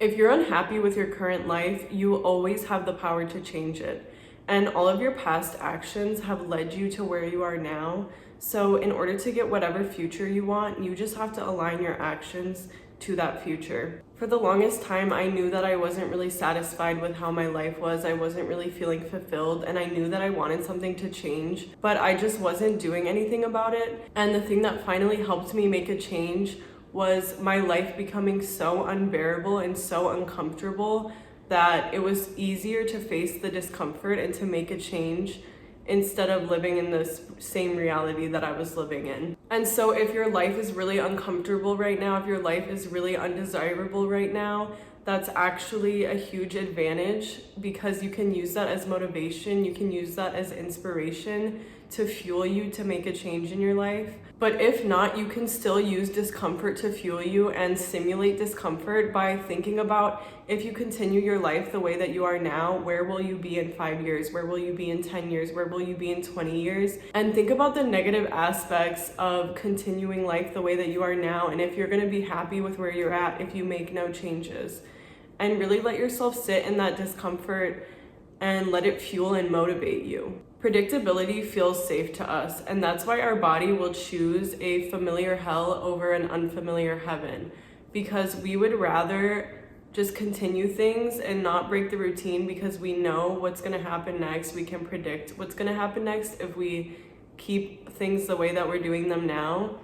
If you're unhappy with your current life, you always have the power to change it. And all of your past actions have led you to where you are now. So in order to get whatever future you want, you just have to align your actions to that future. For the longest time, I knew that I wasn't really satisfied with how my life was. I wasn't really feeling fulfilled, and I knew that I wanted something to change, but I just wasn't doing anything about it. And the thing that finally helped me make a change was my life becoming so unbearable and so uncomfortable that it was easier to face the discomfort and to make a change instead of living in this same reality that I was living in. And so if your life is really uncomfortable right now, if your life is really undesirable right now, that's actually a huge advantage, because you can use that as motivation, you can use that as inspiration to fuel you to make a change in your life. But if not, you can still use discomfort to fuel you and simulate discomfort by thinking about, if you continue your life the way that you are now, where will you be in 5 years? Where will you be in 10 years? Where will you be in 20 years? And think about the negative aspects of continuing life the way that you are now, and if you're gonna be happy with where you're at if you make no changes. And really let yourself sit in that discomfort and let it fuel and motivate you. Predictability feels safe to us, and that's why our body will choose a familiar hell over an unfamiliar heaven, because we would rather just continue things and not break the routine, because we know what's going to happen next. We can predict what's going to happen next if we keep things the way that we're doing them now.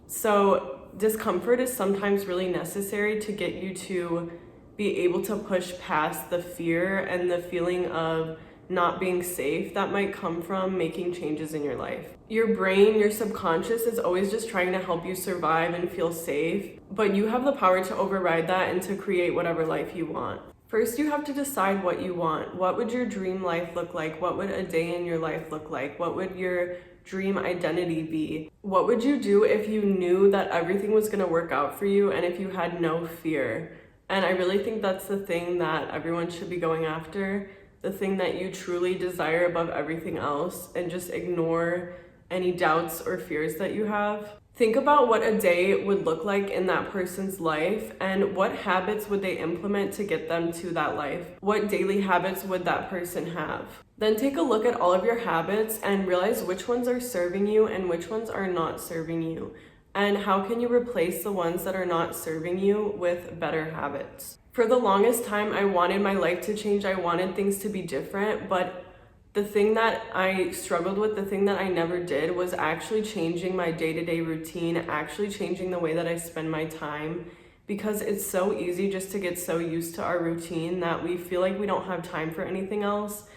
So discomfort is sometimes really necessary to get you to be able to push past the fear and the feeling of not being safe that might come from making changes in your life. Your brain, your subconscious, is always just trying to help you survive and feel safe, but you have the power to override that and to create whatever life you want. First, you have to decide what you want. What would your dream life look like? What would a day in your life look like? What would your dream identity be? What would you do if you knew that everything was gonna work out for you and if you had no fear? And I really think that's the thing that everyone should be going after, the thing that you truly desire above everything else, and just ignore any doubts or fears that you have. Think about what a day would look like in that person's life, and what habits would they implement to get them to that life? What daily habits would that person have? Then take a look at all of your habits and realize which ones are serving you and which ones are not serving you. And how can you replace the ones that are not serving you with better habits? For the longest time, I wanted my life to change. I wanted things to be different, but the thing that I struggled with, the thing that I never did, was actually changing my day-to-day routine, actually changing the way that I spend my time, because it's so easy just to get so used to our routine that we feel like we don't have time for anything else.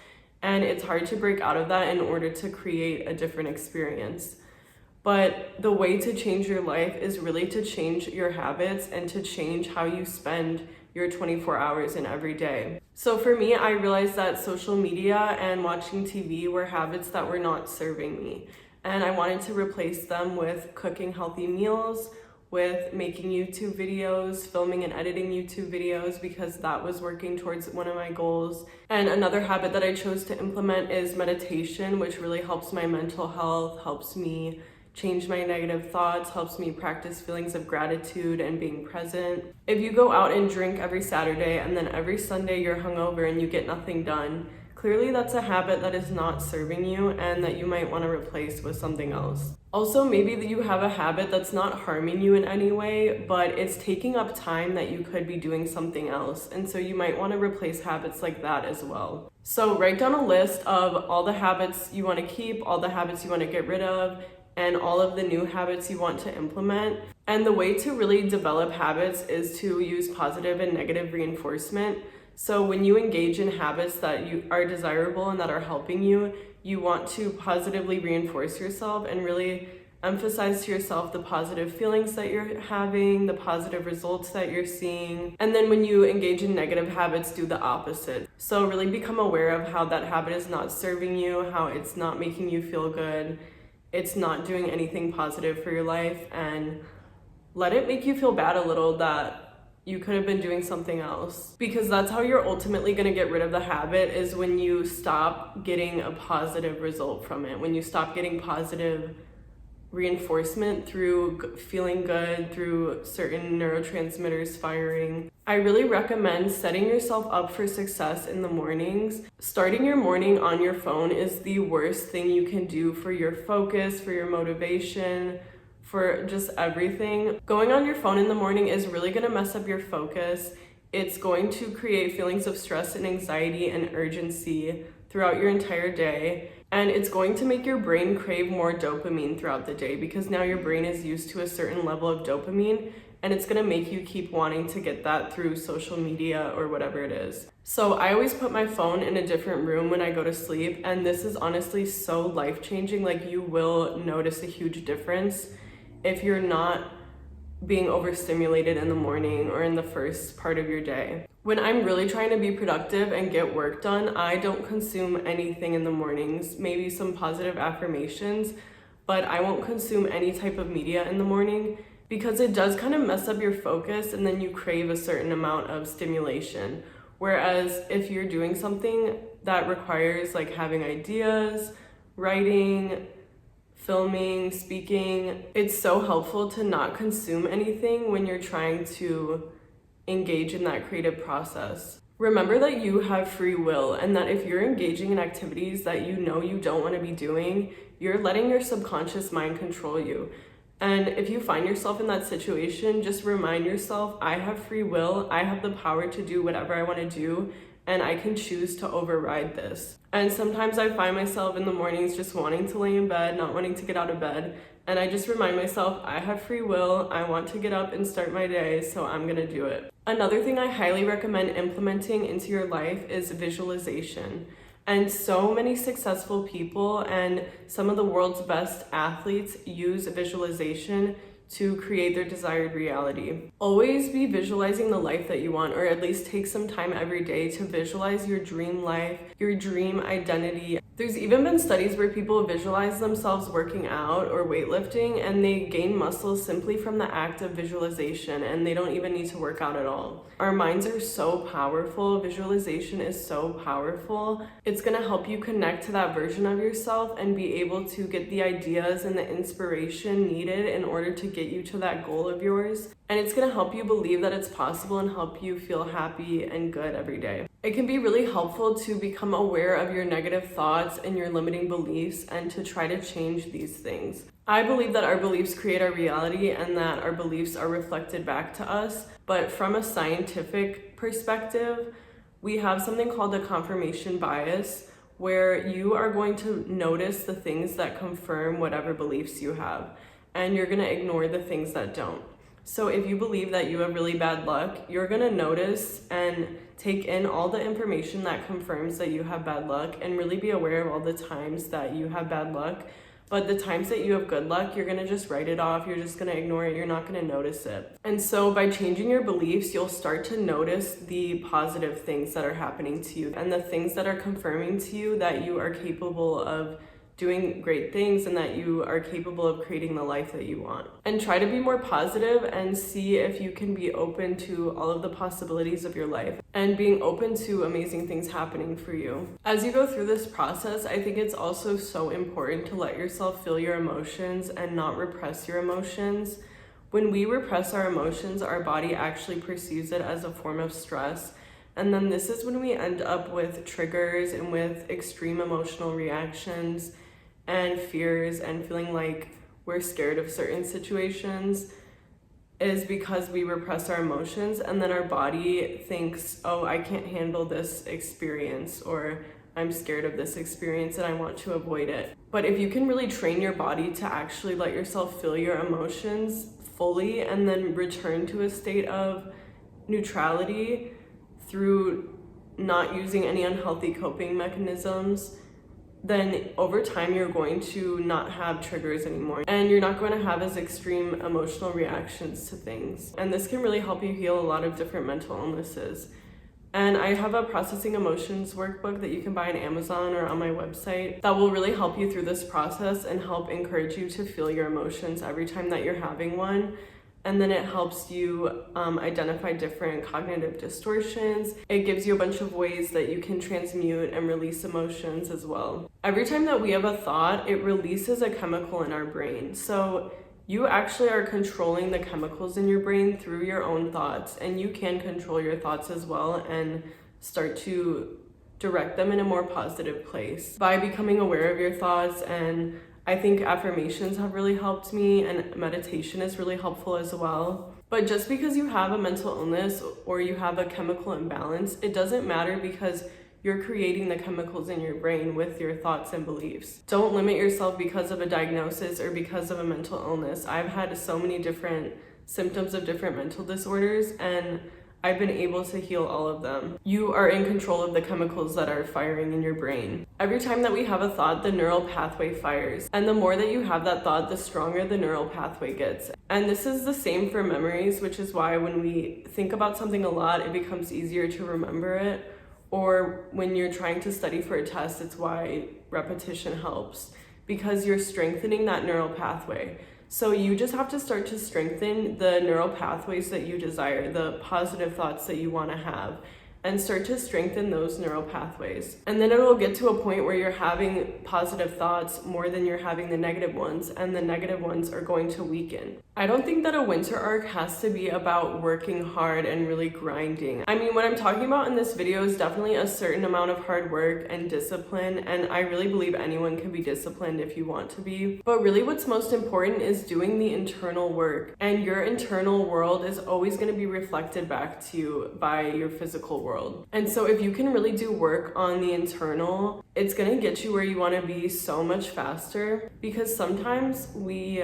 And it's hard to break out of that in order to create a different experience. But the way to change your life is really to change your habits and to change how you spend your 24 hours in every day. So for me, I realized that social media and watching TV were habits that were not serving me. And I wanted to replace them with cooking healthy meals, with making YouTube videos, filming and editing YouTube videos, because that was working towards one of my goals. And another habit that I chose to implement is meditation, which really helps my mental health, helps me change my negative thoughts, helps me practice feelings of gratitude and being present. If you go out and drink every Saturday and then every Sunday you're hungover and you get nothing done, clearly that's a habit that is not serving you and that you might want to replace with something else. Also, maybe that you have a habit that's not harming you in any way, but it's taking up time that you could be doing something else. And so you might want to replace habits like that as well. So write down a list of all the habits you want to keep, all the habits you want to get rid of, and all of the new habits you want to implement. And the way to really develop habits is to use positive and negative reinforcement. So when you engage in habits that you are desirable and that are helping you, you want to positively reinforce yourself and really emphasize to yourself the positive feelings that you're having, the positive results that you're seeing. And then when you engage in negative habits, do the opposite. So really become aware of how that habit is not serving you, how it's not making you feel good, it's not doing anything positive for your life, and let it make you feel bad a little that you could have been doing something else. Because that's how you're ultimately going to get rid of the habit, is when you stop getting a positive result from it, when you stop getting positive reinforcement through feeling good, through certain neurotransmitters firing. I really recommend setting yourself up for success in the mornings. Starting your morning on your phone is the worst thing you can do for your focus, for your motivation, for just everything. Going on your phone in the morning is really gonna mess up your focus. It's going to create feelings of stress and anxiety and urgency throughout your entire day. And it's going to make your brain crave more dopamine throughout the day because now your brain is used to a certain level of dopamine, and it's gonna make you keep wanting to get that through social media or whatever it is. So I always put my phone in a different room when I go to sleep, and this is honestly so life-changing. Like, you will notice a huge difference if you're not being overstimulated in the morning or in the first part of your day. When I'm really trying to be productive and get work done, I don't consume anything in the mornings, maybe some positive affirmations, but I won't consume any type of media in the morning because it does kind of mess up your focus, and then you crave a certain amount of stimulation. Whereas if you're doing something that requires like having ideas, writing, filming, speaking, it's so helpful to not consume anything when you're trying to engage in that creative process. Remember that you have free will, and that if you're engaging in activities that you know you don't want to be doing, you're letting your subconscious mind control you. And if you find yourself in that situation, just remind yourself, I have free will, I have the power to do whatever I want to do, and I can choose to override this. And sometimes I find myself in the mornings just wanting to lay in bed, not wanting to get out of bed, and I just remind myself, I have free will, I want to get up and start my day, so I'm gonna do it. Another thing I highly recommend implementing into your life is visualization. And so many successful people and some of the world's best athletes use visualization to create their desired reality. Always be visualizing the life that you want, or at least take some time every day to visualize your dream life, your dream identity. There's even been studies where people visualize themselves working out or weightlifting, and they gain muscle simply from the act of visualization, and they don't even need to work out at all. Our minds are so powerful. Visualization is so powerful. It's gonna help you connect to that version of yourself and be able to get the ideas and the inspiration needed in order to get you to that goal of yours. And it's gonna help you believe that it's possible and help you feel happy and good every day. It can be really helpful to become aware of your negative thoughts and your limiting beliefs and to try to change these things. I believe that our beliefs create our reality and that our beliefs are reflected back to us. But from a scientific perspective, we have something called a confirmation bias, where you are going to notice the things that confirm whatever beliefs you have, and you're gonna ignore the things that don't. So if you believe that you have really bad luck, you're gonna notice and take in all the information that confirms that you have bad luck and really be aware of all the times that you have bad luck. But the times that you have good luck, you're gonna just write it off, you're just gonna ignore it, you're not gonna notice it. And so by changing your beliefs, you'll start to notice the positive things that are happening to you and the things that are confirming to you that you are capable of doing great things and that you are capable of creating the life that you want. And try to be more positive and see if you can be open to all of the possibilities of your life and being open to amazing things happening for you. As you go through this process, I think it's also so important to let yourself feel your emotions and not repress your emotions. When we repress our emotions, our body actually perceives it as a form of stress. And then this is when we end up with triggers and with extreme emotional reactions and fears and feeling like we're scared of certain situations, is because we repress our emotions, and then our body thinks, oh, I can't handle this experience, or I'm scared of this experience and I want to avoid it. But if you can really train your body to actually let yourself feel your emotions fully and then return to a state of neutrality through not using any unhealthy coping mechanisms, then over time you're going to not have triggers anymore, and you're not going to have as extreme emotional reactions to things. And this can really help you heal a lot of different mental illnesses. And I have a processing emotions workbook that you can buy on Amazon or on my website that will really help you through this process and help encourage you to feel your emotions every time that you're having one. and then it helps you identify different cognitive distortions. It gives you a bunch of ways that you can transmute and release emotions as well. Every time that we have a thought, it releases a chemical in our brain. So you actually are controlling the chemicals in your brain through your own thoughts, and you can control your thoughts as well and start to direct them in a more positive place by becoming aware of your thoughts. And I think affirmations have really helped me, and meditation is really helpful as well. But just because you have a mental illness or you have a chemical imbalance, it doesn't matter, because you're creating the chemicals in your brain with your thoughts and beliefs. Don't limit yourself because of a diagnosis or because of a mental illness. I've had so many different symptoms of different mental disorders, and I've been able to heal all of them. You are in control of the chemicals that are firing in your brain. Every time that we have a thought, the neural pathway fires. And the more that you have that thought, the stronger the neural pathway gets. And this is the same for memories, which is why when we think about something a lot, it becomes easier to remember it. Or when you're trying to study for a test, it's why repetition helps, because you're strengthening that neural pathway. So you just have to start to strengthen the neural pathways that you desire, the positive thoughts that you want to have, and start to strengthen those neural pathways. And then it'll get to a point where you're having positive thoughts more than you're having the negative ones, and the negative ones are going to weaken. I don't think that a winter arc has to be about working hard and really grinding. I mean, what I'm talking about in this video is definitely a certain amount of hard work and discipline, and I really believe anyone can be disciplined if you want to be. But really what's most important is doing the internal work, and your internal world is always going to be reflected back to you by your physical world. And so if you can really do work on the internal, it's going to get you where you want to be so much faster, because sometimes we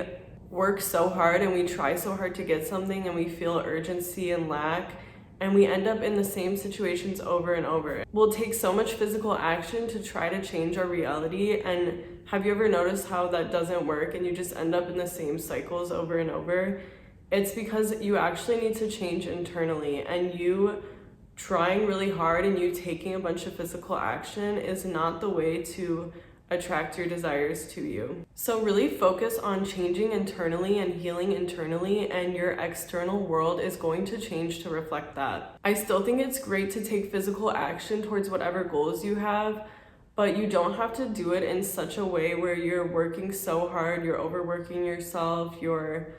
work so hard and we try so hard to get something and we feel urgency and lack, and we end up in the same situations over and over. We'll take so much physical action to try to change our reality, and have you ever noticed how that doesn't work and you just end up in the same cycles over and over? It's because you actually need to change internally, and you trying really hard and you taking a bunch of physical action is not the way to attract your desires to you. So really focus on changing internally and healing internally, and your external world is going to change to reflect that. I still think it's great to take physical action towards whatever goals you have, but you don't have to do it in such a way where you're working so hard, you're overworking yourself, you're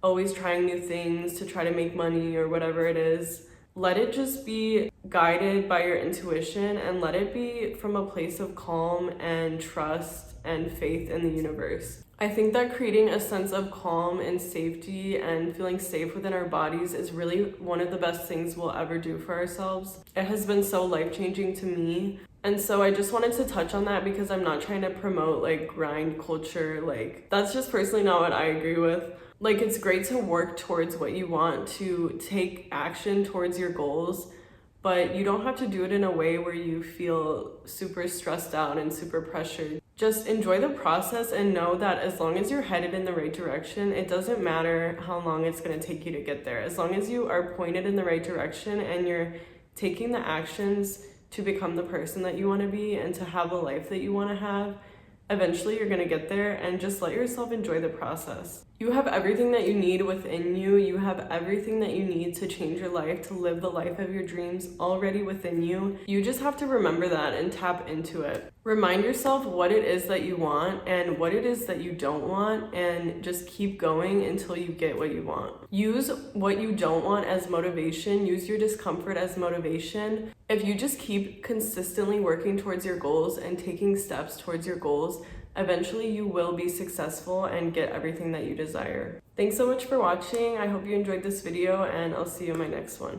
always trying new things to try to make money or whatever it is. Let it just be guided by your intuition, and let it be from a place of calm and trust and faith in the universe. I think that creating a sense of calm and safety and feeling safe within our bodies is really one of the best things we'll ever do for ourselves. It has been so life-changing to me. And so I just wanted to touch on that, because I'm not trying to promote like grind culture. Like, that's just personally not what I agree with. Like, it's great to work towards what you want, to take action towards your goals, but you don't have to do it in a way where you feel super stressed out and super pressured. Just enjoy the process and know that as long as you're headed in the right direction, it doesn't matter how long it's going to take you to get there. As long as you are pointed in the right direction and you're taking the actions to become the person that you want to be and to have the life that you want to have, eventually you're going to get there. And just let yourself enjoy the process. You have everything that you need within you. You have everything that you need to change your life, to live the life of your dreams already within you. You just have to remember that and tap into it. Remind yourself what it is that you want and what it is that you don't want, and just keep going until you get what you want. Use what you don't want as motivation. Use your discomfort as motivation. If you just keep consistently working towards your goals and taking steps towards your goals, eventually you will be successful and get everything that you desire. Thanks so much for watching. I hope you enjoyed this video, and I'll see you in my next one.